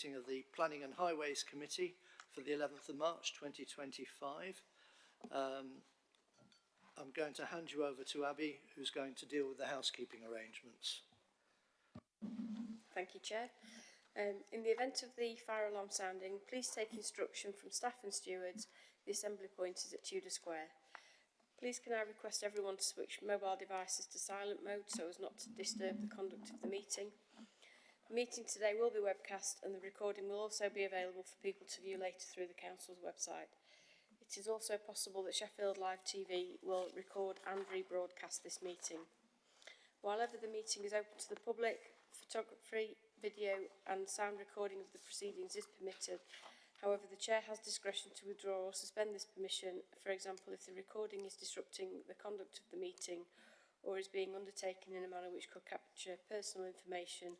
Of the Planning and Highways Committee for the 11th of March 2025. I'm going to hand you over to Abby, who's going to deal with the housekeeping arrangements. Thank you, Chair. In the event of the fire alarm sounding, please take instruction from staff and stewards. The assembly point is at Tudor Square. Please can I request everyone to switch mobile devices to silent mode so as not to disturb the conduct of the meeting. The meeting today will be webcast and the recording will also be available for people to view later through the Council's website. It is also possible that Sheffield Live TV will record and rebroadcast this meeting. While ever the meeting is open to the public, photography, video and sound recording of the proceedings is permitted. However, the Chair has discretion to withdraw or suspend this permission, for example, if the recording is disrupting the conduct of the meeting or is being undertaken in a manner which could capture personal information,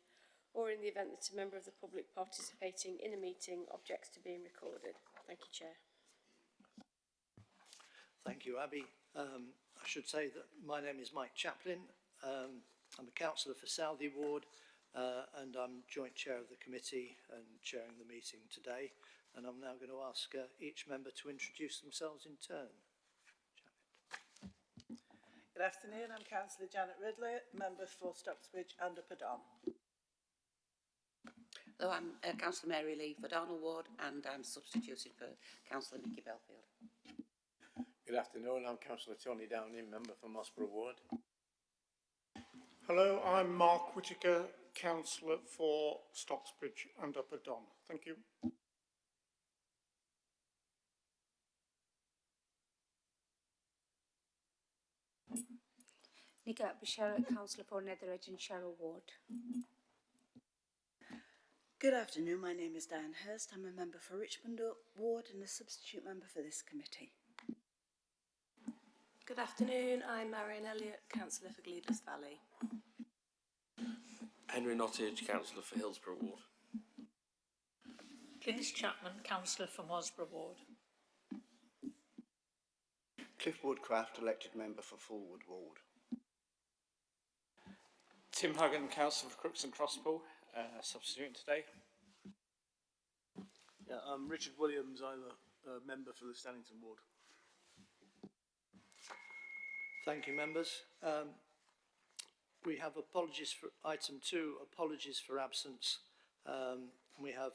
or in the event that a member of the public participating in a meeting objects to being recorded. Thank you, Chair. Thank you, Abby. I should say that my name is Mike Chaplin. I'm a councillor for Southey Ward and I'm joint chair of the committee and chairing the meeting today. And I'm now going to ask each member to introduce themselves in turn. Good afternoon, I'm Councillor Janet Ridley, member for Stocksbridge and Upper Don. Hello, I'm Councillor Mary Lee for Darnell Ward and I'm substituting for Councillor Nicky Belfield. Good afternoon, I'm Councillor Tony Downing, member for Mossborough Ward. Hello, I'm Mark Whittaker, Councillor for Stocksbridge and Upper Don. Thank you. Nighat, Basharat, Councillor for Netheredge and Sharrow Ward. Good afternoon, my name is Diane Hurst. I'm a member for Richmond Ward and a substitute member for this committee. Good afternoon, I'm Marion Elliott, Councillor for Gleadless Valley. Henry Nottage, Councillor for Hillsborough Ward. Liz Chapman, Councillor for Mossborough Ward. Cliff Woodcraft, elected member for Fulwood Ward. Tim Huggan, Councillor for Crooks and Crosspool, substituting today. Yeah, I'm Richard Williams, I'm a member for the Stannington Ward. Thank you, members. We have apologies for item 2, apologies for absence. We have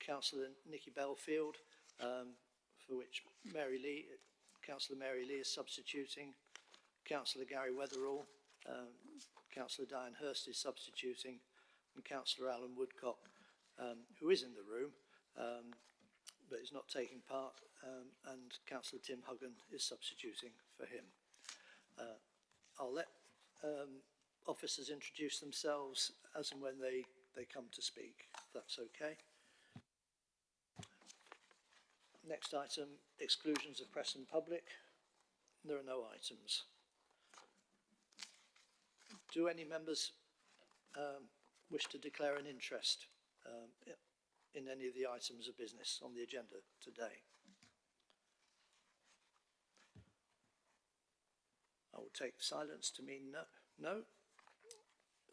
Councillor Nicky Belfield, for which Councillor Mary Lee is substituting. Councillor Gary Weatherall, Councillor Diane Hurst is substituting, and Councillor Alan Woodcock, who is in the room, but is not taking part, and Councillor Tim Huggan is substituting for him. I'll let officers introduce themselves as and when they come to speak, if that's okay. Next item, exclusions of press and public. There are no items. Do any members wish to declare an interest in any of the items of business on the agenda today? I will take silence to mean no.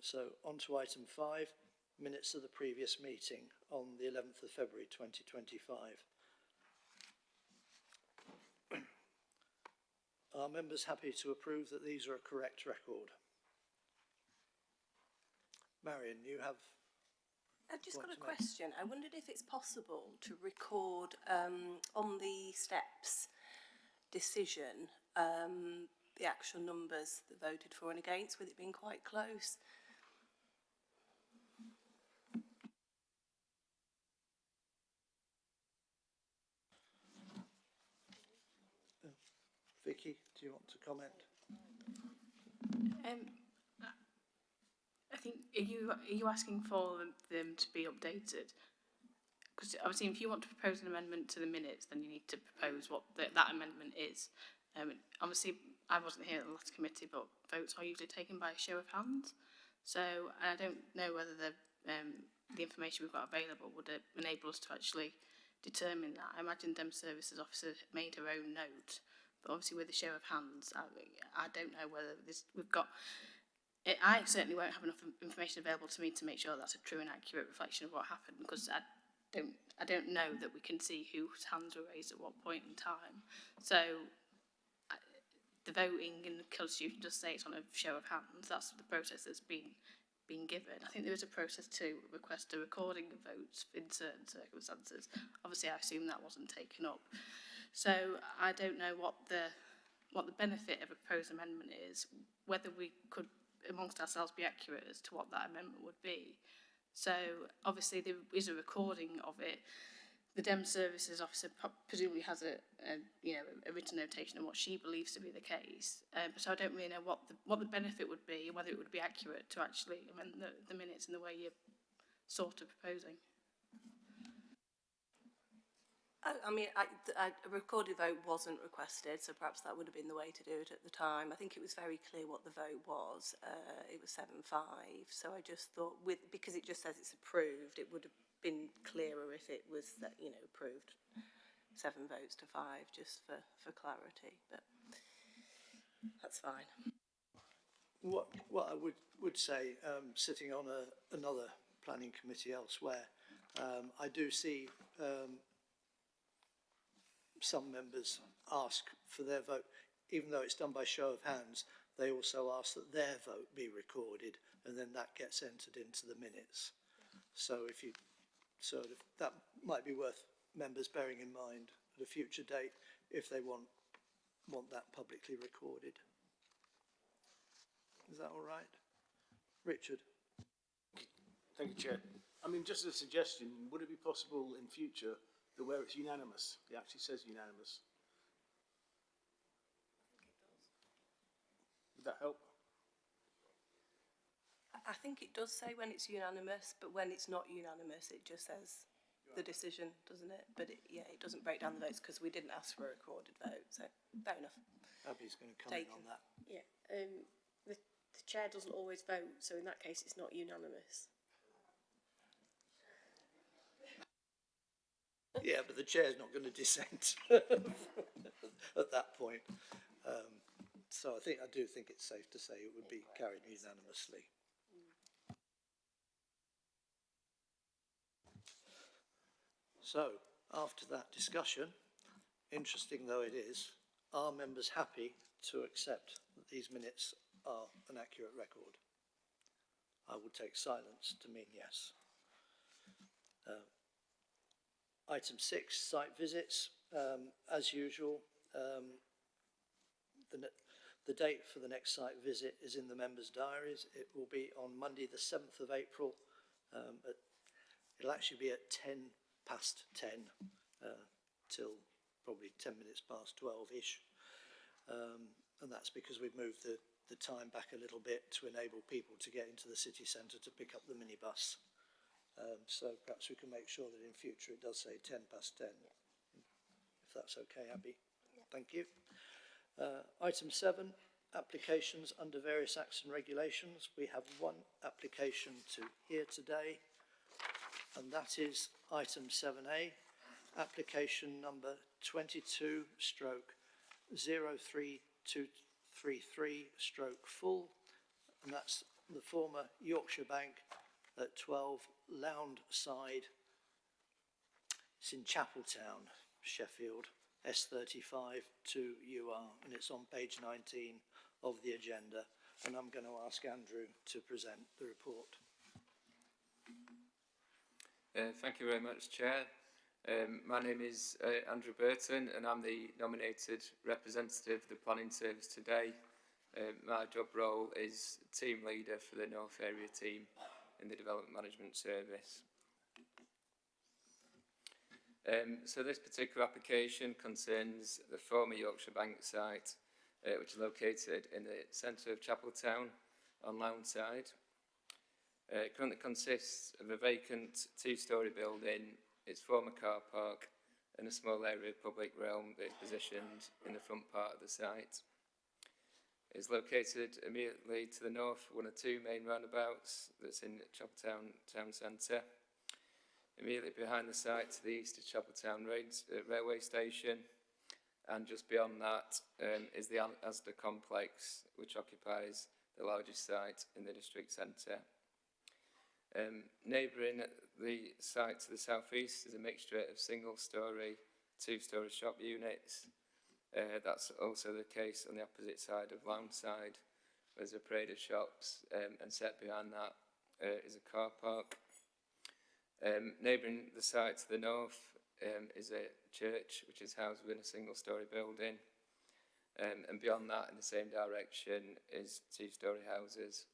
So on to item 5, minutes of the previous meeting on the 11th of February 2025. Are members happy to approve that these are a correct record? Marion, you have... I've just got a question. I wondered if it's possible to record on the steps decision the actual numbers that voted for and against, with it being quite close. Vicky, do you want to comment? I think, are you asking for them to be updated? Because obviously if you want to propose an amendment to the minutes, then you need to propose what that amendment is. Obviously I wasn't here at the last committee, but votes are usually taken by a show of hands. So I don't know whether the information we've got available would enable us to actually determine that. I imagine Dem Services Officer made her own note, but obviously with a show of hands, I don't know whether we've got... I certainly won't have enough information available to me to make sure that's a true and accurate reflection of what happened, because I don't know that we can see whose hands were raised at what point in time. So the voting in the Constitution does say it's on a show of hands. That's the process that's been given. I think there is a process to request a recording of votes in certain circumstances. Obviously, I assume that wasn't taken up. So I don't know what the benefit of a proposed amendment is, whether we could, amongst ourselves, be accurate as to what that amendment would be. So obviously there is a recording of it. The Dem Services Officer presumably has a written notation of what she believes to be the case. So I don't really know what the benefit would be, and whether it would be accurate to actually amend the minutes in the way you're sort of proposing. I mean, a recorded vote wasn't requested, so perhaps that would have been the way to do it at the time. I think it was very clear what the vote was. It was 7-5, so I just thought, because it just says it's approved, it would have been clearer if it was that, approved 7 votes to 5, just for clarity. But that's fine. What I would say, sitting on another planning committee elsewhere, I do see some members ask for their vote, even though it's done by show of hands. They also ask that their vote be recorded, and then that gets entered into the minutes. So if you that might be worth members bearing in mind at a future date if they want that publicly recorded. Is that all right, Richard? Thank you, Chair. I mean, just as a suggestion, would it be possible in future that where it's unanimous, it actually says unanimous? Would that help? I think it does say when it's unanimous, but when it's not unanimous, it just says the decision, doesn't it? But it doesn't break down the votes because we didn't ask for a recorded vote, so fair enough. Abby's going to comment on that. Yeah, the chair doesn't always vote, so in that case it's not unanimous. Yeah, but the chair's not going to dissent at that point. So I do think it's safe to say it would be carried unanimously. So, after that discussion, interesting though it is, are members happy to accept that these minutes are an accurate record? I would take silence to mean yes. Item 6, site visits. As usual, the date for the next site visit is in the members' diaries. It will be on Monday the 7th of April. It'll actually be at 10 past 10 till probably 10 minutes past 12-ish. And that's because we've moved the time back a little bit to enable people to get into the city centre to pick up the minibus. So perhaps we can make sure that in future it does say 10 past 10, if that's okay, Abby. Yeah. Thank you. Item 7, applications under various acts and regulations. We have one application to hear today, and that is item 7A, application number 22/03233/full, and that's the former Yorkshire Bank at 12 Lound side. It's in Chaplin, Sheffield, S35 2UR, and it's on page 19 of the agenda. And I'm going to ask Andrew to present the report. Thank you very much, Chair. My name is Andrew Burton, and I'm the nominated representative of the Planning Service today. My job role is team leader for the North Area team in the Development Management Service. So this particular application concerns the former Yorkshire Bank site, which is located in the centre of Chaplin on Lound side. It currently consists of a vacant 2-storey building, its former car park, and a small area of public realm that is positioned in the front part of the site. It is located immediately to the north of one of 2 main roundabouts that's in Chaplin Town Centre. Immediately behind the site to the east is Chaplin railway station, and just beyond that is the Asda complex, which occupies the largest site in the district centre. Neighbouring the site to the south-east is a mixture of single-storey, two-storey shop units. That's also the case on the opposite side of Lound side. There's a parade of shops, and set behind that is a car park. Neighbouring the site to the north is a church, which is housed within a single-storey building. And beyond that, in the same direction, is two-storey houses.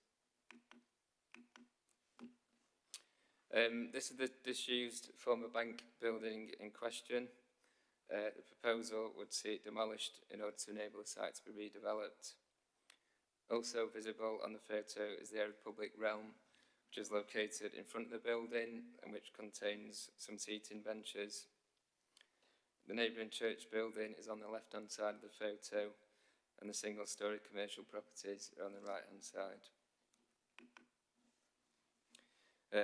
This is the disused former bank building in question. The proposal would see it demolished in order to enable the site to be redeveloped. Also visible on the photo is the area of public realm, which is located in front of the building and which contains some seating benches. The neighbouring church building is on the left-hand side of the photo, and the single-storey commercial properties are on the right-hand side.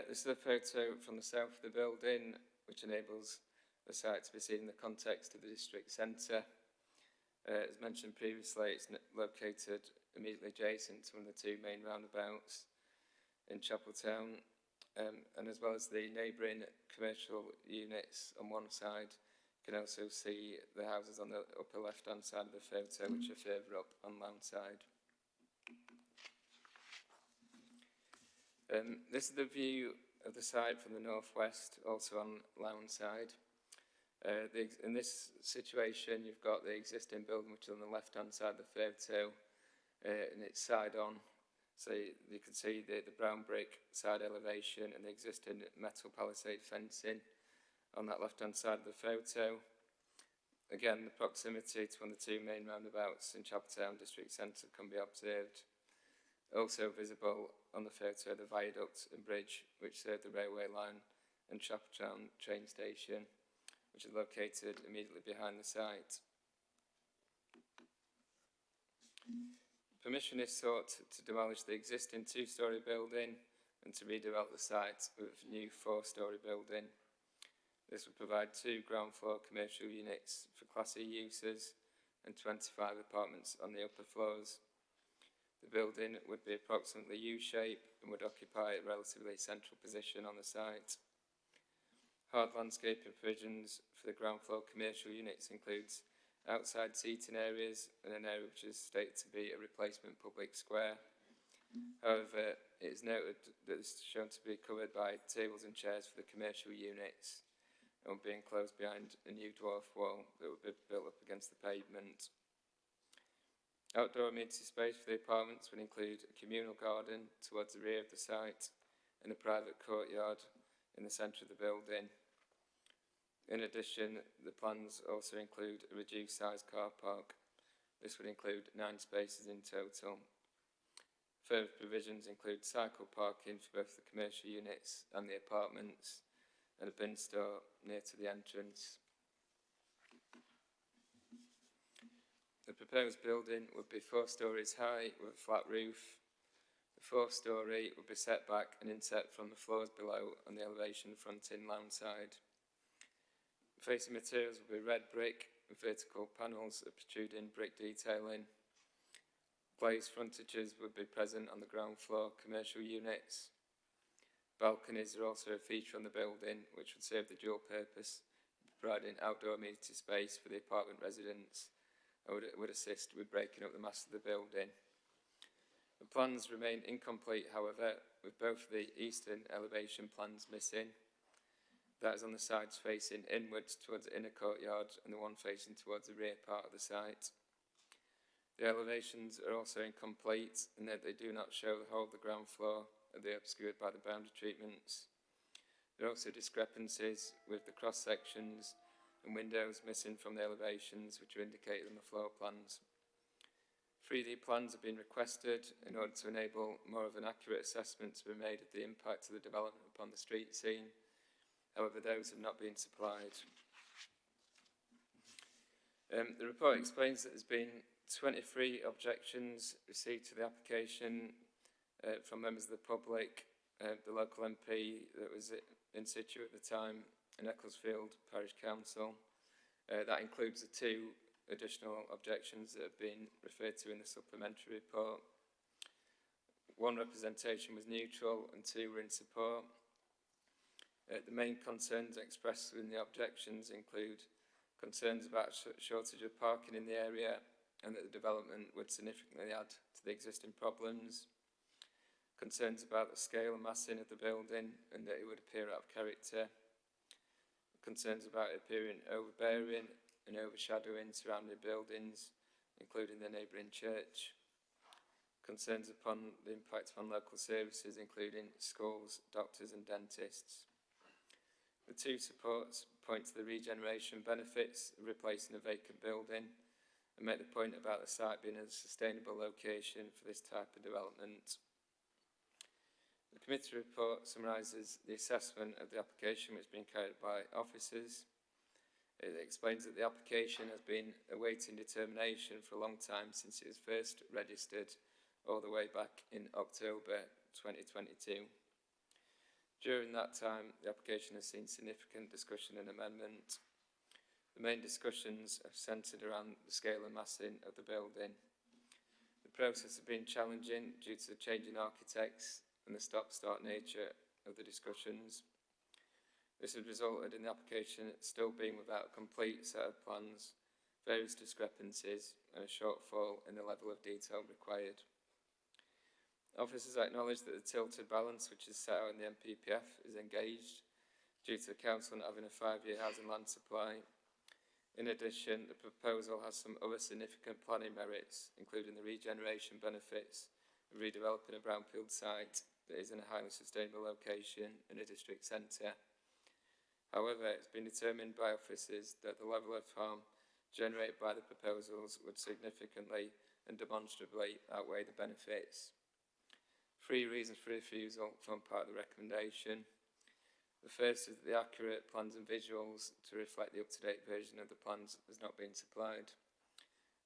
This is a photo from the south of the building, which enables the site to be seen in the context of the district centre. As mentioned previously, it's located immediately adjacent to one of the two main roundabouts in Chaplin, and as well as the neighbouring commercial units on one side, you can also see the houses on the upper left-hand side of the photo, which are further up on Lound side. This is the view of the site from the northwest, also on Lound side. In this situation, you've got the existing building, which is on the left-hand side of the photo, and it's side on. So you can see the brown brick side elevation and the existing metal palisade fencing on that left-hand side of the photo. Again, the proximity to one of the two main roundabouts in Chaplin district centre can be observed. Also visible on the photo, the viaduct and bridge which serve the railway line and Chaplin train station, which is located immediately behind the site. Permission is sought to demolish the existing two-storey building and to redevelop the site with a new four-storey building. This would provide 2 ground floor commercial units for Class E uses and 25 apartments on the upper floors. The building would be approximately U-shaped and would occupy a relatively central position on the site. Hard landscaping provisions for the ground floor commercial units includes outside seating areas and an area which is stated to be a replacement public square. However, it is noted that this is shown to be covered by tables and chairs for the commercial units and will be enclosed behind a new dwarf wall that will be built up against the pavement. Outdoor amenity space for the apartments would include a communal garden towards the rear of the site and a private courtyard in the centre of the building. In addition, the plans also include a reduced size car park. This would include 9 spaces in total. Further provisions include cycle parking for both the commercial units and the apartments, and a bin store near to the entrance. The proposed building would be 4 stories high with a flat roof. The 4th storey would be set back and inset from the floors below on the elevation fronting Lound side. Facing materials would be red brick with vertical panels of protruding brick detailing. Glazed frontages would be present on the ground floor commercial units. Balconies are also a feature on the building, which would serve the dual purpose of providing outdoor amenity space for the apartment residents and would assist with breaking up the mass of the building. The plans remain incomplete, however, with both the eastern elevation plans missing. That is on the sides facing inwards towards the inner courtyard and the one facing towards the rear part of the site. The elevations are also incomplete in that they do not show the whole of the ground floor, and they are obscured by the boundary treatments. There are also discrepancies with the cross sections and windows missing from the elevations, which are indicated on the floor plans. 3D plans have been requested in order to enable more of an accurate assessment to be made of the impact of the development upon the street scene. However, those have not been supplied. The report explains that there's been 23 objections received to the application from members of the public, the local MP that was in situ at the time, in Ecclesfield Parish Council. That includes the 2 additional objections that have been referred to in the supplementary report. 1 representation was neutral and 2 were in support. The main concerns expressed in the objections include concerns about shortage of parking in the area and that the development would significantly add to the existing problems. Concerns about the scale and massing of the building and that it would appear out of character. Concerns about it appearing overbearing and overshadowing surrounding buildings, including the neighbouring church. Concerns upon the impact on local services, including schools, doctors and dentists. The 2 supports point to the regeneration benefits of replacing a vacant building and make the point about the site being a sustainable location for this type of development. The committee report summarises the assessment of the application which has been carried by officers. It explains that the application has been awaiting determination for a long time since it was first registered all the way back in October 2022. During that time, the application has seen significant discussion and amendment. The main discussions have centred around the scale and massing of the building. The process has been challenging due to the changing architects and the stop-start nature of the discussions. This has resulted in the application still being without a complete set of plans, various discrepancies and a shortfall in the level of detail required. Officers acknowledge that the tilted balance which is set out in the MPPF is engaged due to the council not having a 5-year housing land supply. In addition, the proposal has some other significant planning merits, including the regeneration benefits of redeveloping a brownfield site that is in a highly sustainable location in a district centre. However, it's been determined by officers that the level of harm generated by the proposals would significantly and demonstrably outweigh the benefits. 3 reasons for refusal form part of the recommendation. The first is that the accurate plans and visuals to reflect the up-to-date version of the plans has not been supplied.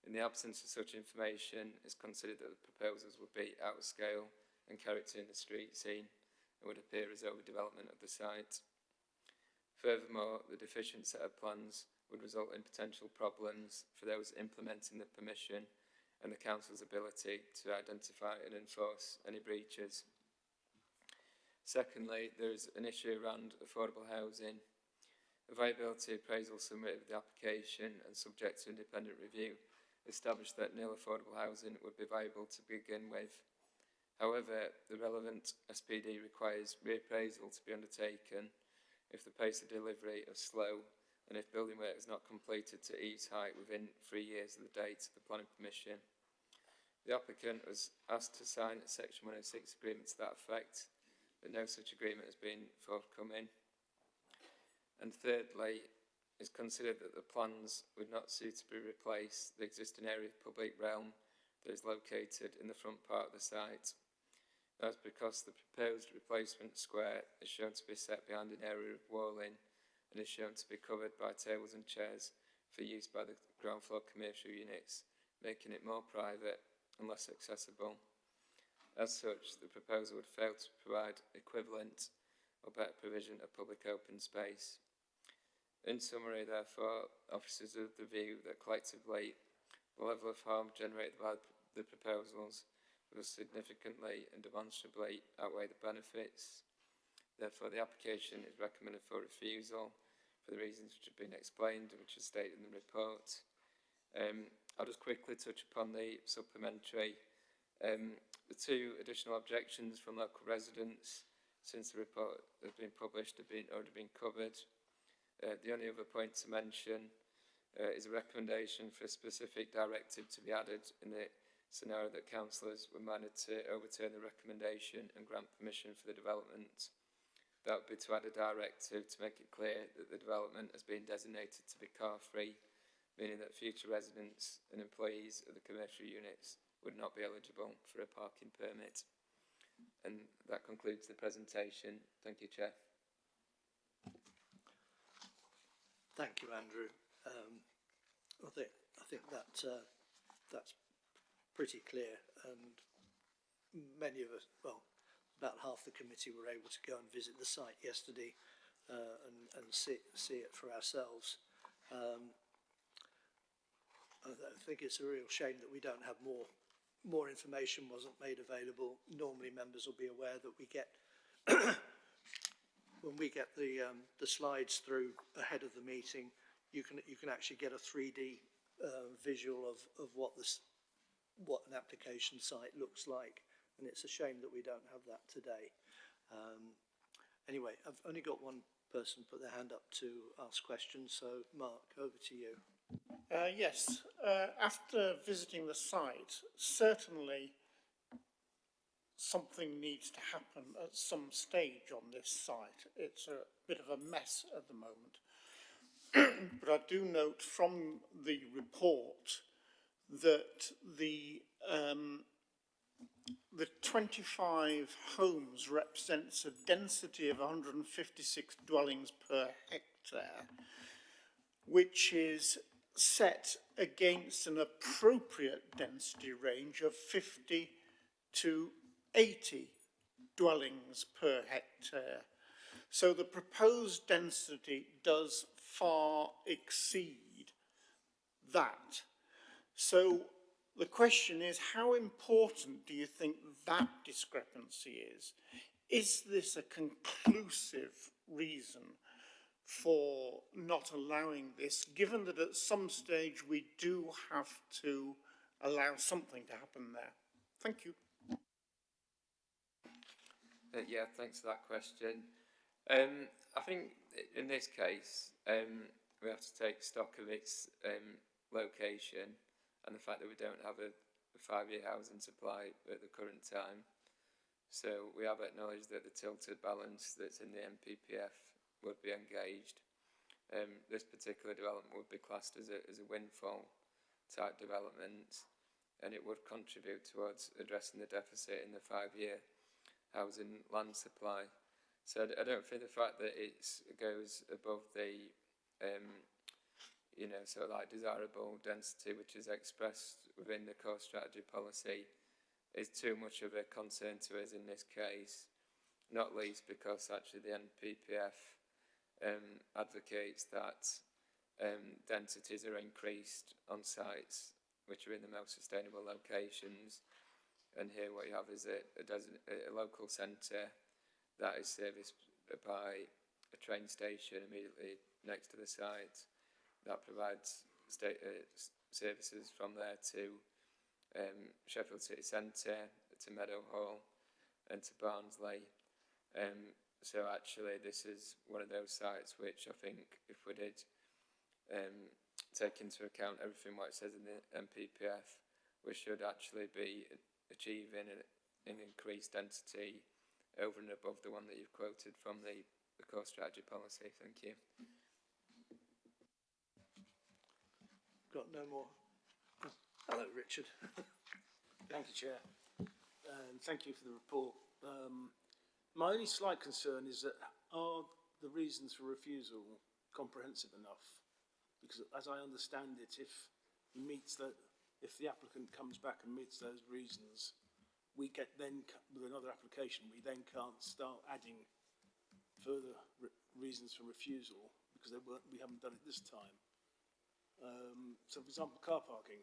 In the absence of such information, it's considered that the proposals would be out of scale and character in the street scene and would appear as overdevelopment of the site. Furthermore, the deficient set of plans would result in potential problems for those implementing the permission and the council's ability to identify and enforce any breaches. Secondly, there is an issue around affordable housing. A viability appraisal submitted with the application and subject to independent review established that nil affordable housing would be viable to begin with. However, the relevant SPD requires reappraisal to be undertaken if the pace of delivery is slow and if building work is not completed to ease height within 3 years of the date of the planning permission. The applicant was asked to sign a Section 106 agreement to that effect, but no such agreement has been forthcoming. And thirdly, it's considered that the plans would not suitably replace the existing area of public realm that is located in the front part of the site. That's because the proposed replacement square is shown to be set behind an area of walling and is shown to be covered by tables and chairs for use by the ground floor commercial units, making it more private and less accessible. As such, the proposal would fail to provide equivalent or better provision of public open space. In summary, therefore, officers are of the view that collectively the level of harm generated by the proposals will significantly and demonstrably outweigh the benefits. Therefore, the application is recommended for refusal for the reasons which have been explained and which are stated in the report. I'll just quickly touch upon the supplementary. The 2 additional objections from local residents since the report has been published have already been covered. The only other point to mention is a recommendation for a specific directive to be added in the scenario that councillors were minded to overturn the recommendation and grant permission for the development. That would be to add a directive to make it clear that the development has been designated to be car-free, meaning that future residents and employees of the commercial units would not be eligible for a parking permit. And that concludes the presentation. Thank you, Chair. Thank you, Andrew. I think that that's pretty clear, and many of us, well, about half the committee were able to go and visit the site yesterday and see it for ourselves. I think it's a real shame that we don't have more more information wasn't made available. Normally members will be aware that we get, when we get the slides through ahead of the meeting, you can actually get a 3D visual of what an application site looks like, and it's a shame that we don't have that today. Anyway, I've only got one person put their hand up to ask questions, so Mark, over to you. Yes, after visiting the site, certainly something needs to happen at some stage on this site. It's a bit of a mess at the moment. But I do note from the report that the 25 homes represents a density of 156 dwellings per hectare, which is set against an appropriate density range of 50 to 80 dwellings per hectare. So the proposed density does far exceed that. So the question is, how important do you think that discrepancy is? Is this a conclusive reason for not allowing this, given that at some stage we do have to allow something to happen there? Thank you. Yeah, thanks for that question. I think in this case, we have to take stock of its location and the fact that we don't have a 5-year housing supply at the current time. So we have acknowledged that the tilted balance that's in the NPPF would be engaged. This particular development would be classed as a windfall type development, and it would contribute towards addressing the deficit in the 5-year housing land supply. So I don't think the fact that it goes above the sort of like desirable density which is expressed within the core strategy policy is too much of a concern to us in this case, not least because actually the NPPF advocates that densities are increased on sites which are in the most sustainable locations, and here what you have is a local centre that is serviced by a train station immediately next to the site that provides services from there to Sheffield City Centre, to Meadowhall and to Barnsley. So actually this is one of those sites which I think if we did take into account everything what it says in the NPPF, we should actually be achieving an increased density over and above the one that you've quoted from the core strategy policy. Thank you. Got no more. Hello, Richard. Thank you, Chair. And thank you for the report. My only slight concern is that are the reasons for refusal comprehensive enough? Because as I understand it, if the applicant comes back and meets those reasons, we get then, with another application, we then can't start adding further reasons for refusal because we haven't done it this time. So, for example, car parking.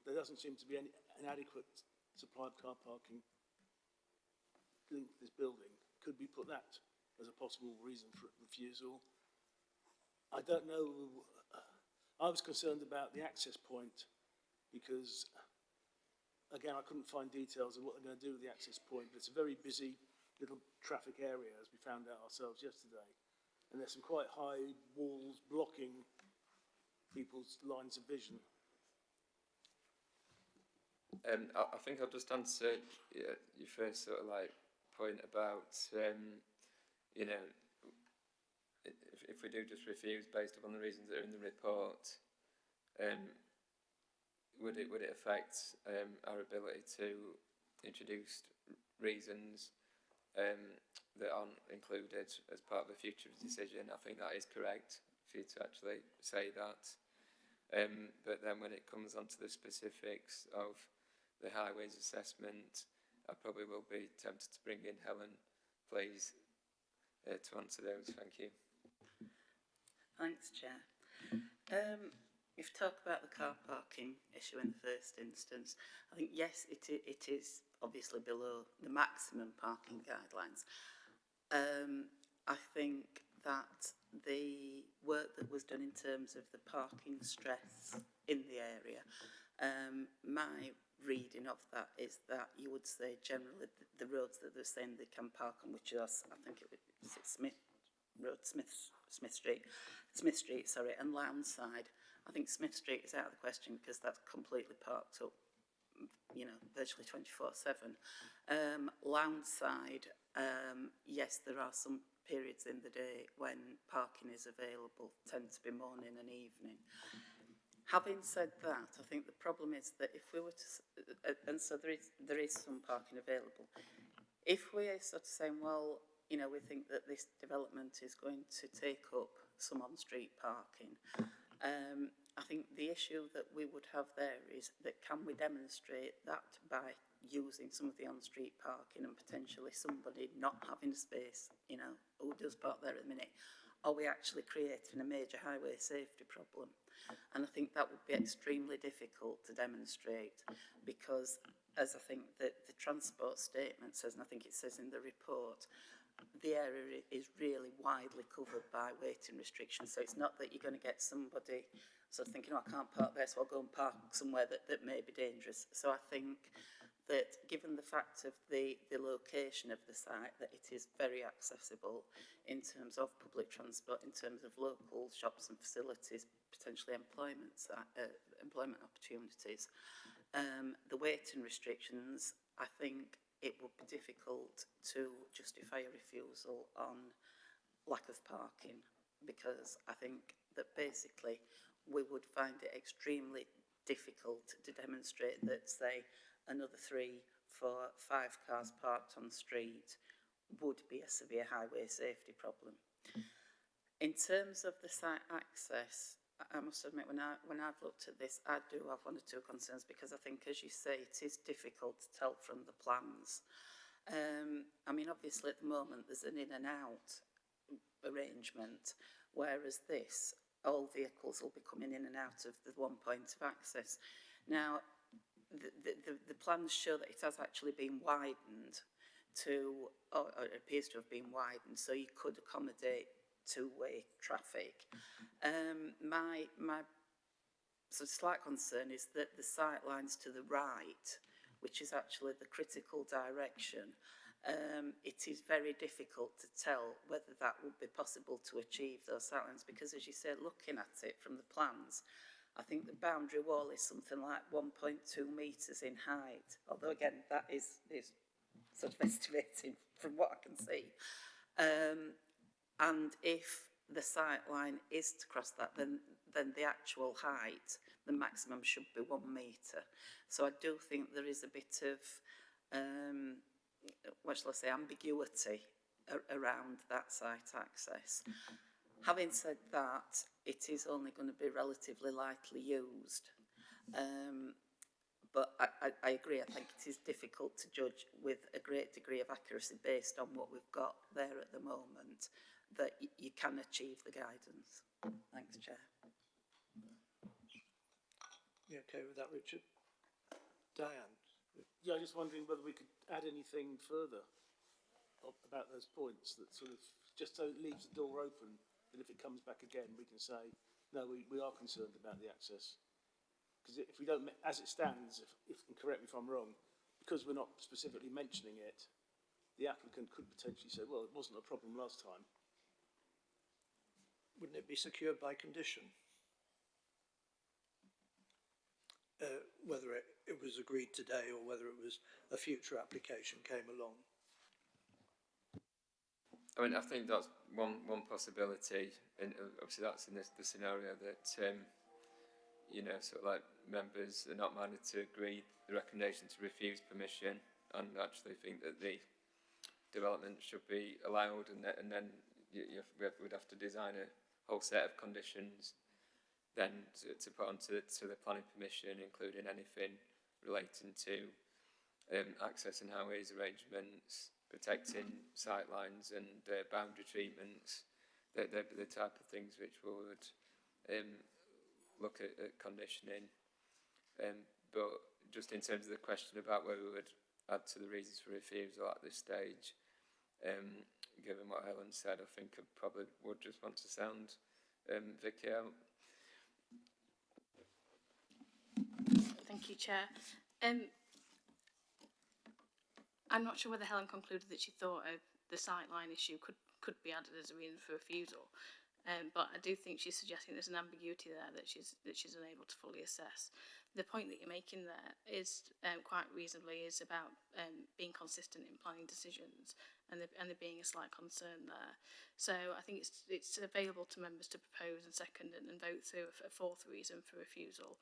There doesn't seem to be an adequate supply of car parking linked to this building. Could we put that as a possible reason for refusal? I don't know. I was concerned about the access point because, again, I couldn't find details of what they're going to do with the access point, but it's a very busy little traffic area, as we found out ourselves yesterday. And there's some quite high walls blocking people's lines of vision. I think I'll just answer your first sort of like point about, if we do just refuse based upon the reasons that are in the report, would it affect our ability to introduce reasons that aren't included as part of a future decision? I think that is correct for you to actually say that. But then when it comes onto the specifics of the highways assessment, I probably will be tempted to bring in Helen, please, to answer those. Thank you. Thanks, Chair. If you talk about the car parking issue in the first instance, I think yes, it is obviously below the maximum parking guidelines. I think that the work that was done in terms of the parking stress in the area, my reading of that is that you would say generally the roads that they're saying they can park on, which is, I think it was Smith Road, Smith Street, sorry, and Lound side. I think Smith Street is out of the question because that's completely parked up, you know, virtually 24/7. Lound side, yes, there are some periods in the day when parking is available, tend to be morning and evening. Having said that, I think the problem is that if we were to, and so there is some parking available. If we're sort of saying, well, you know, we think that this development is going to take up some on-street parking, I think the issue that we would have there is that can we demonstrate that by using some of the on-street parking and potentially somebody not having a space, you know, who does park there at the minute, are we actually creating a major highway safety problem? And I think that would be extremely difficult to demonstrate because, as I think that the transport statement says, and I think it says in the report, the area is really widely covered by waiting restrictions. So it's not that you're going to get somebody sort of thinking, oh, I can't park there, so I'll go and park somewhere that may be dangerous. So I think that given the fact of the location of the site, that it is very accessible in terms of public transport, in terms of local shops and facilities, potentially employment opportunities. The waiting restrictions, I think it would be difficult to justify a refusal on lack of parking, because I think that basically we would find it extremely difficult to demonstrate that, say, another 3, 4, 5 cars parked on the street would be a severe highway safety problem. In terms of the site access, I must admit, when I've looked at this, I do have 1 or 2 concerns, because I think, as you say, it is difficult to tell from the plans. I mean, obviously at the moment there's an in and out arrangement, whereas this, all vehicles will be coming in and out of the one point of access. Now, the plans show that it has actually been widened to, or it appears to have been widened, so you could accommodate two-way traffic. My sort of slight concern is that the sight lines to the right, which is actually the critical direction, it is very difficult to tell whether that would be possible to achieve those sight lines, because, as you say, looking at it from the plans, I think the boundary wall is something like 1.2 metres in height, although again that is sort of estimating from what I can see. And if the sight line is to cross that, then the actual height, the maximum should be 1 metre. So I do think there is a bit of, what shall I say, ambiguity around that site access. Having said that, it is only going to be relatively lightly used. But I agree, I think it is difficult to judge with a great degree of accuracy based on what we've got there at the moment, that you can achieve the guidance. Thanks, Chair. You okay with that, Richard? Diane? Yeah, I'm just wondering whether we could add anything further about those points that sort of, just so it leaves the door open, that if it comes back again, we can say, no, we are concerned about the access. Because if we don't, as it stands, if and correct me if I'm wrong, because we're not specifically mentioning it, the applicant could potentially say, well, it wasn't a problem last time. Wouldn't it be secured by condition? Whether it was agreed today or whether it was a future application came along. I mean, I think that's one possibility, and obviously that's in the scenario that, you know, sort of like members are not minded to agree the recommendation to refuse permission and actually think that the development should be allowed, and then we'd have to design a whole set of conditions then to put onto the planning permission, including anything relating to access and highways arrangements, protecting sightlines and boundary treatments, the type of things which would look at conditioning. But just in terms of the question about whether we would add to the reasons for refusal at this stage, given what Helen said, I think I probably would just want to sound Vicky out. Thank you, Chair. I'm not sure whether Helen concluded that she thought the sightline issue could be added as a reason for refusal, but I do think she's suggesting there's an ambiguity there that she's unable to fully assess. The point that you're making there is quite reasonably is about being consistent in planning decisions, and there being a slight concern there. So I think it's available to members to propose and second and vote through a fourth reason for refusal,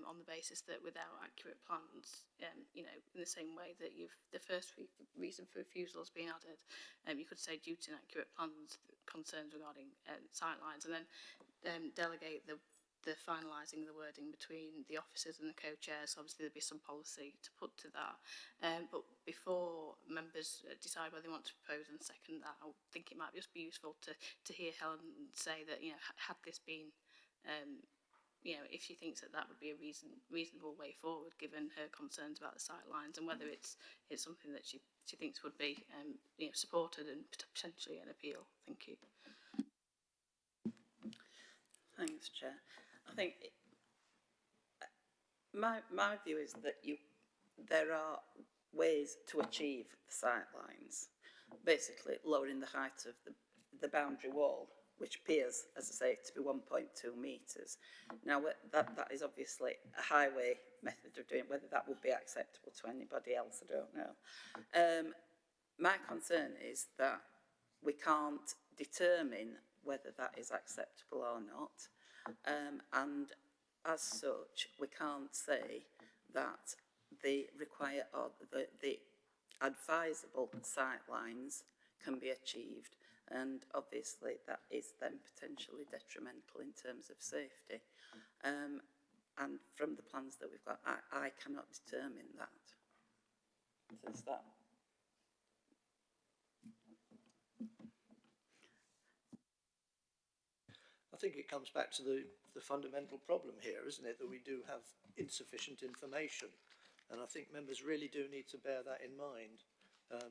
on the basis that without accurate plans, you know, in the same way that the first reason for refusal has been added, you could say due to inaccurate plans, concerns regarding sightlines, and then delegate the finalising the wording between the officers and the co-chairs. So obviously there'll be some policy to put to that. But before members decide whether they want to propose and second that, I think it might just be useful to hear Helen say that, you know, had this been, you know, if she thinks that would be a reasonable way forward, given her concerns about the sightlines, and whether it's something that she thinks would be, you know, supported and potentially an appeal. Thank you. Thanks, Chair. I think my view is that there are ways to achieve the sightlines, basically lowering the height of the boundary wall, which appears, as I say, to be 1.2 metres. Now, that is obviously a highway method of doing it. Whether that would be acceptable to anybody else, I don't know. My concern is that we can't determine whether that is acceptable or not. And as such, we can't say that the required or the advisable sightlines can be achieved, and obviously that is then potentially detrimental in terms of safety. And from the plans that we've got, I cannot determine that. So is that? I think it comes back to the fundamental problem here, isn't it, that we do have insufficient information. And I think members really do need to bear that in mind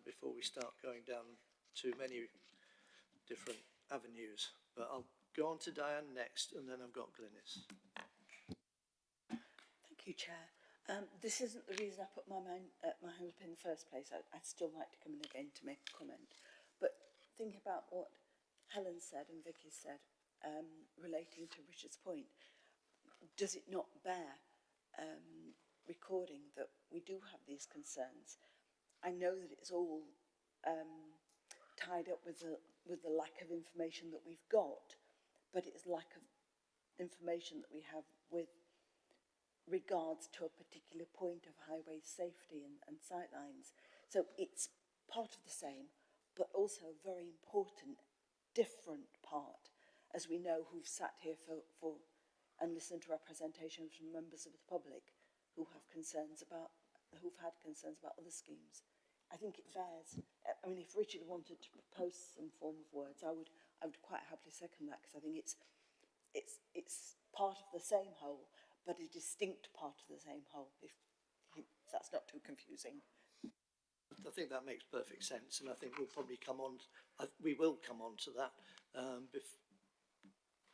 before we start going down too many different avenues. But I'll go on to Diane next, and then I've got Glynis. Thank you, Chair. This isn't the reason I put my hand up in the first place. I'd still like to come in again to make a comment. But think about what Helen said and Vicky said, relating to Richard's point. Does it not bear recording that we do have these concerns? I know that it's all tied up with the lack of information that we've got, but it's lack of information that we have with regards to a particular point of highway safety and sightlines. So it's part of the same, but also a very important, different part, as we know who've sat here for and listened to representations from members of the public who've had concerns about other schemes. I think it bears. I mean, if Richard wanted to propose some form of words, I would quite happily second that, because I think it's part of the same whole, but a distinct part of the same whole. If that's not too confusing. I think that makes perfect sense, and I think we'll probably come on. We will come on to that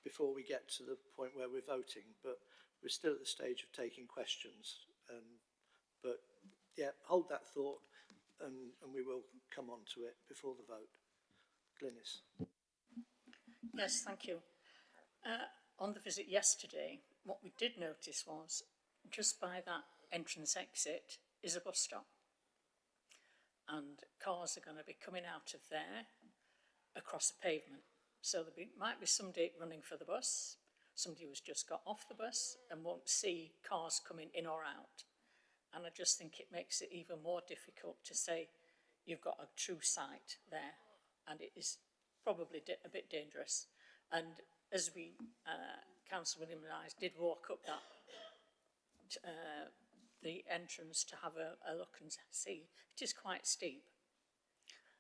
before we get to the point where we're voting. But we're still at the stage of taking questions. But yeah, hold that thought, and we will come on to it before the vote. Glynis. Yes, thank you. On the visit yesterday, what we did notice was just by that entrance exit is a bus stop. And cars are going to be coming out of there across the pavement. So there might be somebody running for the bus, somebody who's just got off the bus and won't see cars coming in or out. And I just think it makes it even more difficult to say you've got a true sight there, and it is probably a bit dangerous. And as we, Councillor William and I did walk up that the entrance to have a look and see, it is quite steep,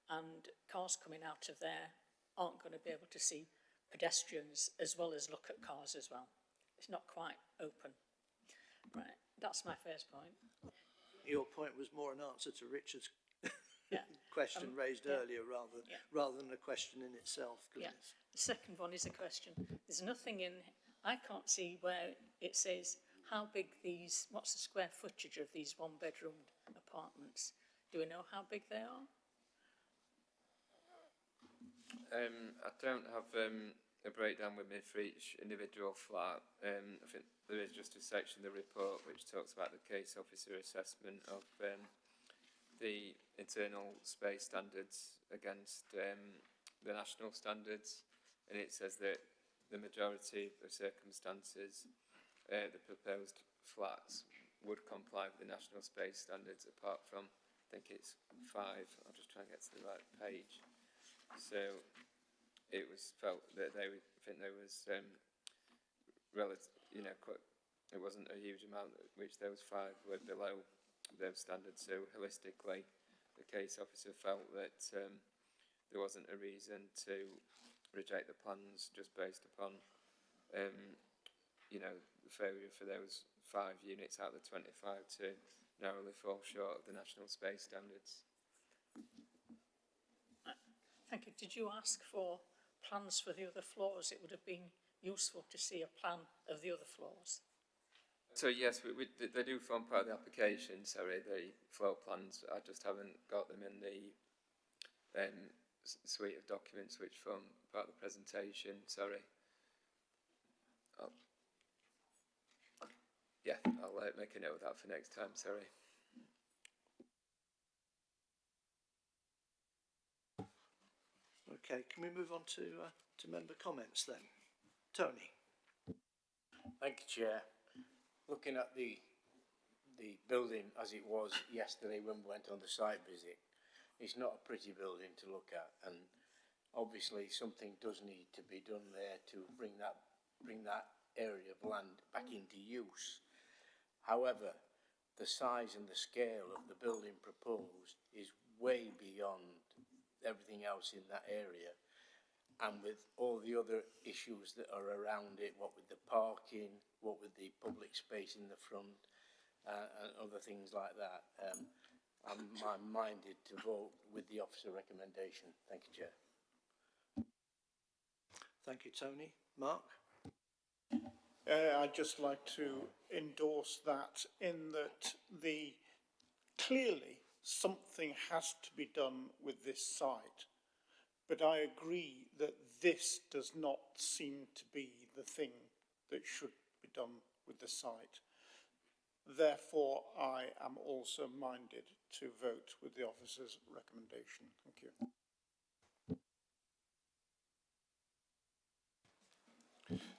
and cars coming out of there aren't going to be able to see pedestrians as well as look at cars as well. it's not quite open. Right, that's my first point. Your point was more an answer to Richard's Yeah. question raised yeah. earlier rather than a question in itself. 'Cause Yeah. The second one is a question. There's nothing in, I can't see where it says how big these, what's the square footage of these one-bedroom apartments? Do we know how big they are? I don't have a breakdown with me for each individual flat. I think there is just a section of the report which talks about the case officer assessment of the internal space standards against the national standards, and it says that the majority of circumstances the proposed flats would comply with the national space standards, apart from, I think it's 5, I'll just try and get to the right page. So it was felt that they would, I think there was quite, it wasn't a huge amount, which those 5 were below those standards. So holistically, the case officer felt that there wasn't a reason to reject the plans just based upon the failure for those 5 units out of the 25 to narrowly fall short of the national space standards. Thank you. Did you ask for plans for the other floors? It would have been useful to see a plan of the other floors. So yes, they do form part of the application, sorry, the floor plans. I just haven't got them in the suite of documents which form part of the presentation, sorry. I'll make a note of that for next time, sorry. Okay, can we move on to member comments then? Tony. Thank you, Chair. Looking at the building as it was yesterday when we went on the site visit, it's not a pretty building to look at, and obviously something does need to be done there to bring that area of land back into use. However, the size and the scale of the building proposed is way beyond everything else in that area, and with all the other issues that are around it, what with the parking, what with the public space in the front, and other things like that, I'm minded to vote with the officer recommendation. Thank you, Chair. Thank you, Tony. Mark? I'd just like to endorse that, in that clearly something has to be done with this site, but I agree that this does not seem to be the thing that should be done with the site. Therefore, I am also minded to vote with the officer's recommendation. Thank you.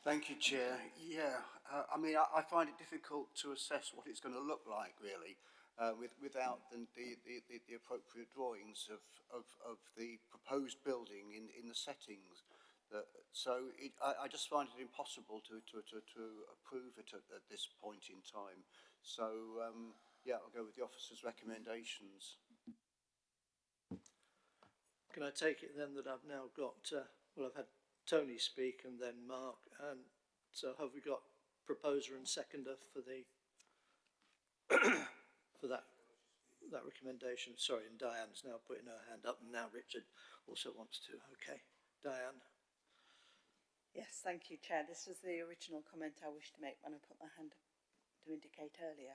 Thank you, Chair. Yeah, I mean, I find it difficult to assess what it's going to look like, really, without the appropriate drawings of the proposed building in the settings. I just find it impossible to approve it at this point in time. So, yeah, I'll go with the officer's recommendations. Can I take it then that I've now got, I've had Tony speak and then Mark, and so have we got proposer and seconder for the for that recommendation? Sorry, and Diane's now putting her hand up, and now Richard also wants to. Okay, Diane. Yes, thank you, Chair. This was the original comment I wished to make when I put my hand up to indicate earlier.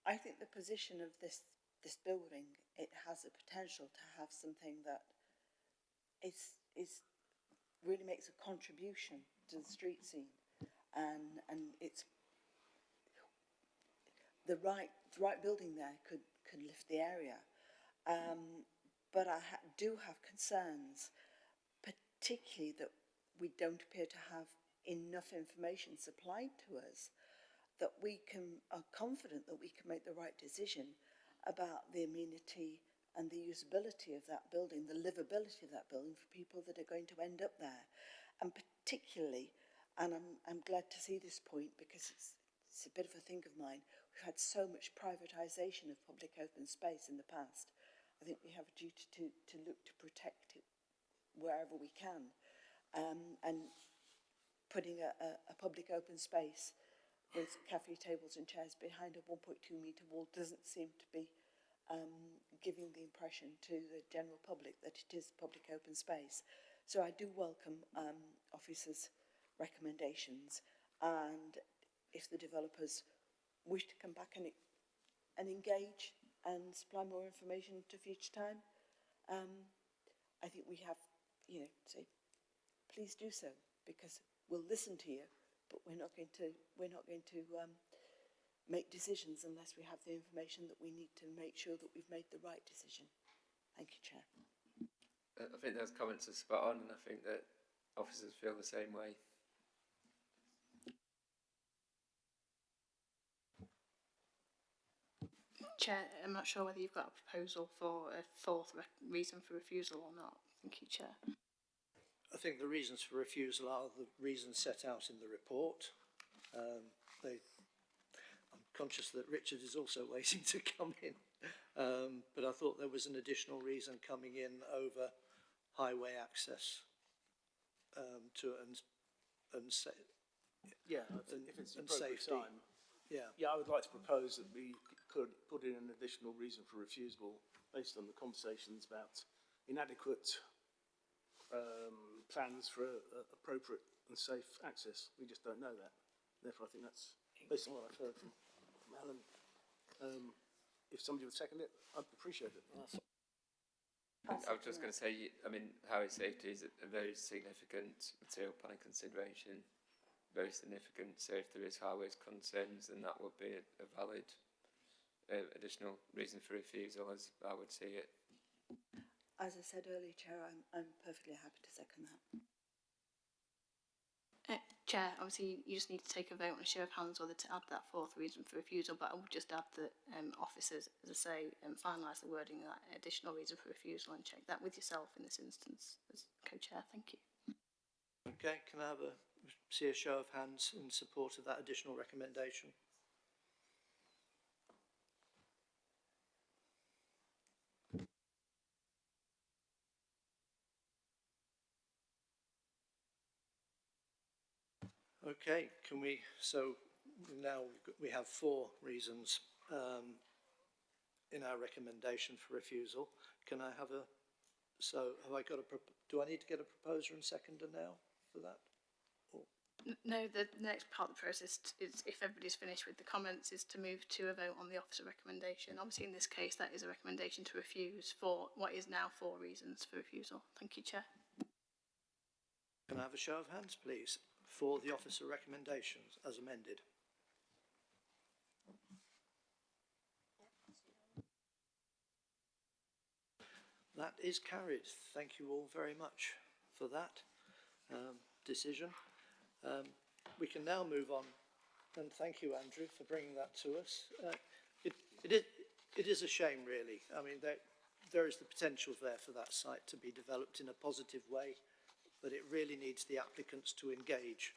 I think the position of this building, it has the potential to have something that is really makes a contribution to the street scene, and it's the right building there could lift the area, but I do have concerns, particularly that we don't appear to have enough information supplied to us that we are confident that we can make the right decision about the amenity and the usability of that building, the livability of that building for people that are going to end up there. And particularly, and I'm glad to see this point because it's a bit of a think of mine, we've had so much privatisation of public open space in the past. I think we have a duty to look to protect it wherever we can. And putting a public open space with cafe tables and chairs behind a 1.2 metre wall doesn't seem to be giving the impression to the general public that it is public open space. So I do welcome officers' recommendations, and if the developers wish to come back and engage and supply more information to future time, I think we have, you know, say, please do so, because we'll listen to you, but we're not going to make decisions unless we have the information that we need to make sure that we've made the right decision. Thank you, Chair. I think those comments are spot on, and I think that officers feel the same way. Chair, I'm not sure whether you've got a proposal for a fourth reason for refusal or not. Thank you, Chair. I think the reasons for refusal are the reasons set out in the report. I'm conscious that Richard is also waiting to come in, but I thought there was an additional reason coming in over highway access to and Yeah, I think if it's the and appropriate safety. time. Yeah. Yeah, I would like to propose that we could put in an additional reason for refusal based on the conversations about inadequate plans for appropriate and safe access. We just don't know that. Therefore, I think that's based on what I've heard from Alan. If somebody would second it, I'd appreciate it. I was just going to say, I mean, highway safety is a very significant material planning consideration, very significant. So if there is highways concerns, then that would be a valid additional reason for refusal, as I would see it. As I said earlier, Chair, I'm perfectly happy to second that. Chair, obviously you just need to take a vote on a show of hands whether to add that fourth reason for refusal, but I would just add that officers, as I say, finalise the wording of that additional reason for refusal and check that with yourself in this instance as co-chair. Thank you. Okay, can I see a show of hands in support of that additional recommendation? Okay, can we, so now we have 4 reasons in our recommendation for refusal. Can I have so have I got do I need to get a proposer and seconder now for that? No, the next part of the process is, if everybody's finished with the comments, is to move to a vote on the officer recommendation. Obviously in this case that is a recommendation to refuse for what is now 4 reasons for refusal. Thank you, Chair. Can I have a show of hands, please, for the officer recommendations as amended? That is carried. Thank you all very much for that decision. We can now move on, and thank you, Andrew, for bringing that to us. It is a shame, really. I mean, there is the potential there for that site to be developed in a positive way, but it really needs the applicants to engage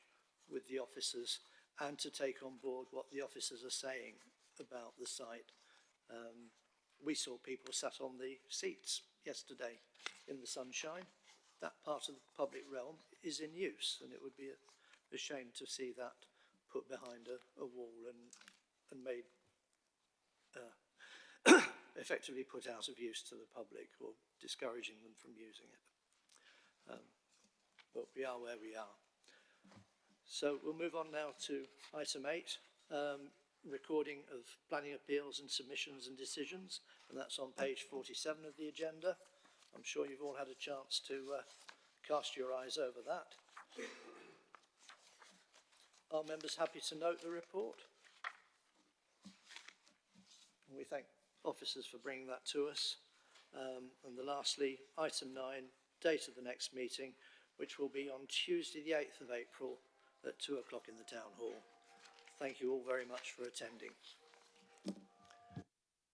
with the officers and to take on board what the officers are saying about the site. We saw people sat on the seats yesterday in the sunshine. That part of the public realm is in use, and it would be a shame to see that put behind a wall and made effectively put out of use to the public, or discouraging them from using it. But we are where we are. So we'll move on now to item 8, recording of planning appeals and submissions and decisions, and that's on page 47 of the agenda. I'm sure you've all had a chance to cast your eyes over that. Are members happy to note the report? We thank officers for bringing that to us. And lastly, item 9, date of the next meeting, which will be on Tuesday the 8th of April at 2 o'clock in the Town Hall. Thank you all very much for attending.